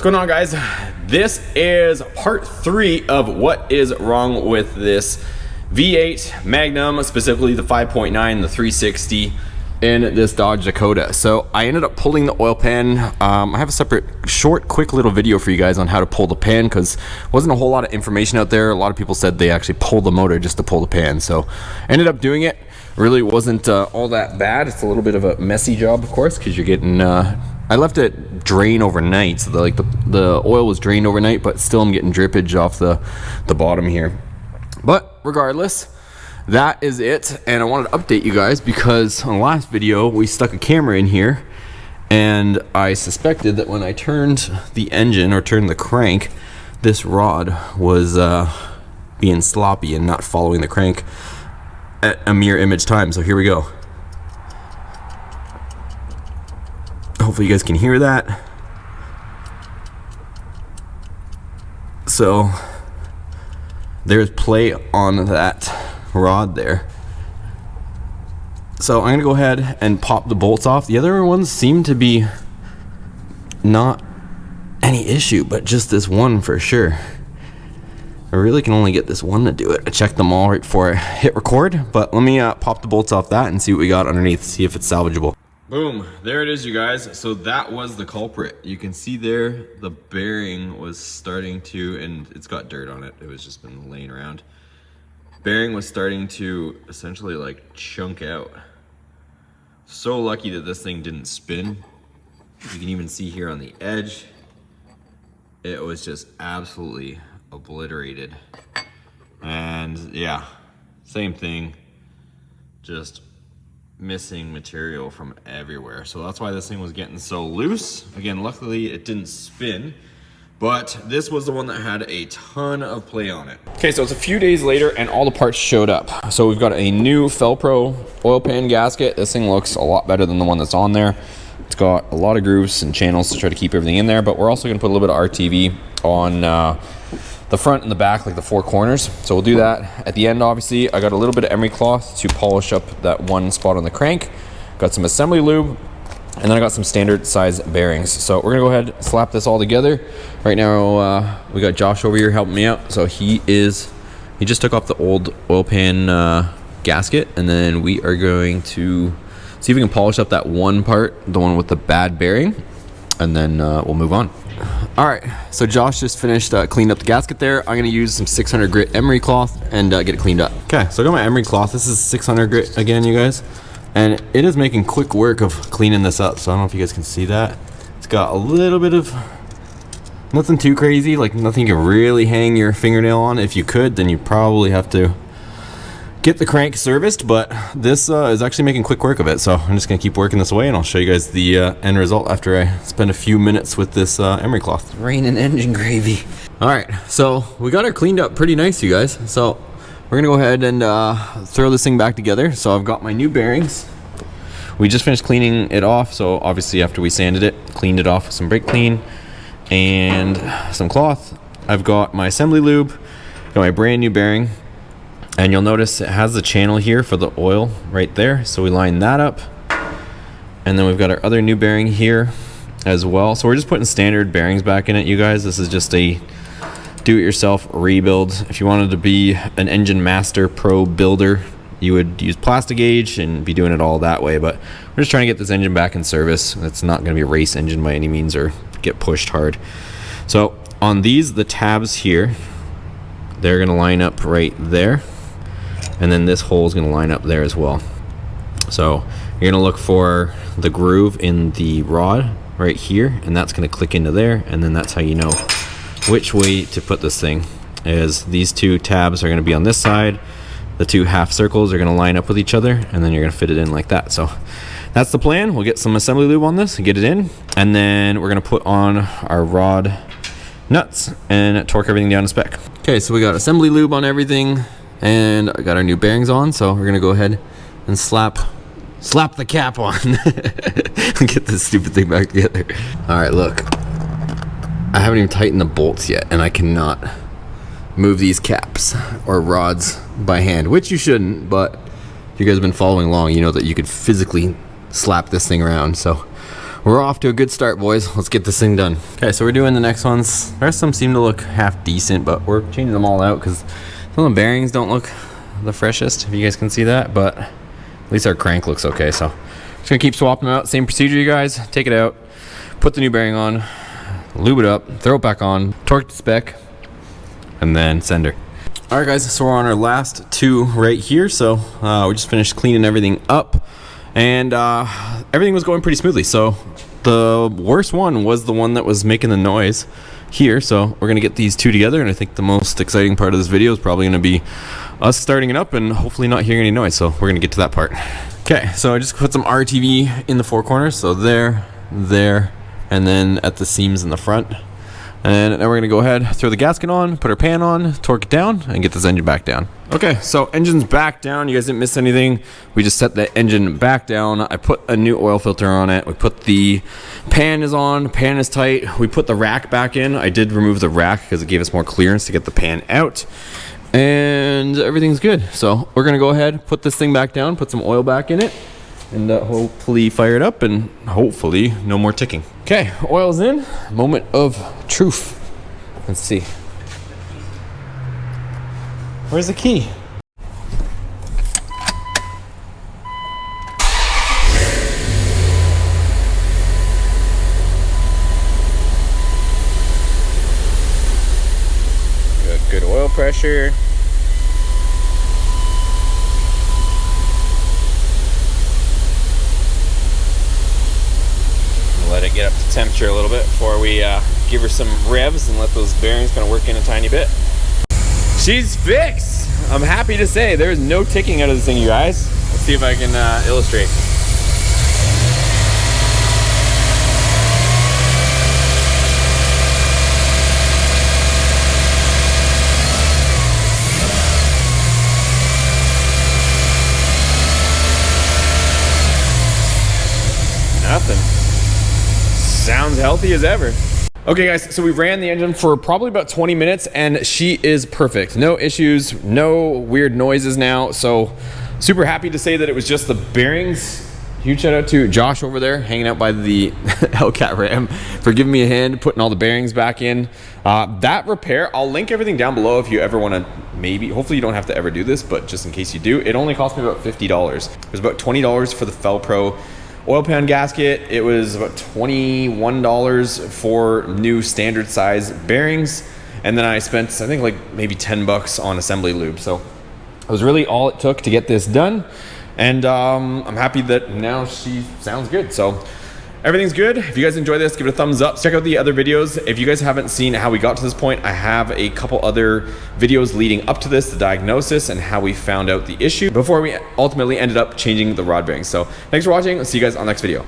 What's going on, guys? This is part 3 of what is wrong with this V8 Magnum, specifically the 5.9, the 360 in this Dodge Dakota. So I ended up pulling the oil pan. I have a separate short quick little video for you guys on how to pull the pan, because wasn't a whole lot of information out there. A lot of people said they actually pulled the motor just to pull the pan, so I ended up doing it. Really wasn't all that bad. It's a little bit of a messy job, of course, because you're getting I left it drain overnight, so the oil was drained overnight, but still I'm getting drippage off the bottom here. But regardless, that is it. And I wanted to update you guys because on the last video we stuck a camera in here, and I suspected that when I turned the engine or turned the crank, this rod was being sloppy and not following the crank at a mirror image time. So here we go. Hopefully you guys can hear that. So there's play on that rod there. So I'm gonna go ahead and pop the bolts off. The other ones seem to be not any issue, but just this one for sure. I really can only get this one to do it. I checked them all right before I hit record, but let me pop the bolts off that and see what we got underneath, see if it's salvageable. Boom, there it is, you guys. So that was the culprit. You can see there the bearing was starting to, and it's got dirt on it, it was just been laying around. Bearing was starting to essentially like chunk out. So lucky that this thing didn't spin. You can even see here on the edge, it was just absolutely obliterated. And yeah, same thing, just missing material from everywhere. So that's why this thing was getting so loose. Again, luckily it didn't spin, but this was the one that had a ton of play on it. Okay, so it's a few days later and all the parts showed up. So we've got a new Felpro oil pan gasket. This thing looks a lot better than the one that's on there. It's got a lot of grooves and channels to try to keep everything in there, but we're also gonna put a little bit of RTV on the front and the back, like the 4 corners. So we'll do that at the end. Obviously, I got a little bit of emery cloth to polish up that one spot on the crank. Got some assembly lube, and then I got some standard size bearings. So we're gonna go ahead and slap this all together. Right now, we got Josh over here helping me out. So he just took off the old oil pan gasket, and then we are going to see if we can polish up that one part, the one with the bad bearing, and then we'll move on. All right, so Josh just finished cleaned up the gasket there. I'm gonna use some 600 grit emery cloth and get it cleaned up. Okay, so I got my emery cloth. This is 600 grit again, you guys, and it is making quick work of cleaning this up. So I don't know if you guys can see that. It's got a little bit of, nothing too crazy, like nothing you can really hang your fingernail on. If you could, then you probably have to get the crank serviced, but this is actually making quick work of it. So I'm just gonna keep working this away, and I'll show you guys the end result after I spend a few minutes with this emery cloth. Raining engine gravy. All right, so we got her cleaned up pretty nice, you guys. So we're gonna go ahead and throw this thing back together. So I've got my new bearings. We just finished cleaning it off, so obviously after we sanded it, cleaned it off with some brake clean and some cloth. I've got my assembly lube, got my brand new bearing. And you'll notice it has the channel here for the oil right there. So we line that up. And then we've got our other new bearing here as well. So we're just putting standard bearings back in it, you guys. This is just a do-it-yourself rebuild. If you wanted to be an Engine Master Pro builder, you would use plastic gauge and be doing it all that way. But we're just trying to get this engine back in service. It's not going to be a race engine by any means or get pushed hard. So on these, the tabs here, they're going to line up right there. And then this hole is going to line up there as well. So you're going to look for the groove in the rod right here, and that's going to click into there, and then that's how you know which way to put this thing. Is these 2 tabs are going to be on this side, the 2 half circles are going to line up with each other, and then you're going to fit it in like that. So that's the plan. We'll get some assembly lube on this and get it in, and then we're going to put on our rod nuts and torque everything down to spec. Okay, so we got assembly lube on everything, and I got our new bearings on, so we're gonna go ahead and slap the cap on. Get this stupid thing back together. All right, look, I haven't even tightened the bolts yet, and I cannot move these caps or rods by hand, which you shouldn't, but if you guys have been following along, you know that you could physically slap this thing around. So We're off to a good start, boys. Let's get this thing done. Okay, so we're doing the next ones. The rest of them seem to look half decent, but we're changing them all out because some of the bearings don't look the freshest, if you guys can see that, but at least our crank looks okay. So just gonna keep swapping them out. Same procedure, you guys. Take it out, put the new bearing on, lube it up, throw it back on, torque to spec, and then sender. All right, guys, so we're on our last two right here. So we just finished cleaning everything up, and everything was going pretty smoothly. So the worst one was the one that was making the noise here. So we're gonna get these two together, and I think the most exciting part of this video is probably gonna be us starting it up and hopefully not hearing any noise. So we're gonna get to that part. Okay, so I just put some RTV in the four corners. So there, and then at the seams in the front. And now we're gonna go ahead, throw the gasket on, put our pan on, torque it down, and get this engine back down. Okay, so engine's back down. You guys didn't miss anything. We just set the engine back down. I put a new oil filter on it. We put the pan is on, pan is tight. We put the rack back in. I did remove the rack because it gave us more clearance to get the pan out. And everything's good. So we're gonna go ahead, put this thing back down, put some oil back in it, and hopefully fire it up, and hopefully no more ticking. Okay, oil's in. Moment of truth. Let's see. Where's the key? Good oil pressure. Let it get up to temperature a little bit before we give her some revs and let those bearings kind of work in a tiny bit. She's fixed. I'm happy to say there's no ticking out of this thing, you guys. Let's see if I can illustrate. Nothing. Sounds healthy as ever. Okay, guys, so we ran the engine for probably about 20 minutes, and she is perfect. No issues, no weird noises now. So super happy to say that it was just the bearings. Huge shout out to Josh over there hanging out by the Hellcat Ram for giving me a hand putting all the bearings back in. That repair, I'll link everything down below if you ever want to, maybe, hopefully you don't have to ever do this, but just in case you do, it only cost me about $50. It was about $20 for the Felpro oil pan gasket. It was about $21 for new standard size bearings, and then I spent, I think, like maybe $10 on assembly lube. So it was really all it took to get this done, and I'm happy that now she sounds good. So everything's good. If you guys enjoy this, give it a thumbs up. Check out the other videos. If you guys haven't seen how we got to this point, I have a couple other videos leading up to this, the diagnosis and how we found out the issue before we ultimately ended up changing the rod bearings. So thanks for watching. I'll see you guys on the next video.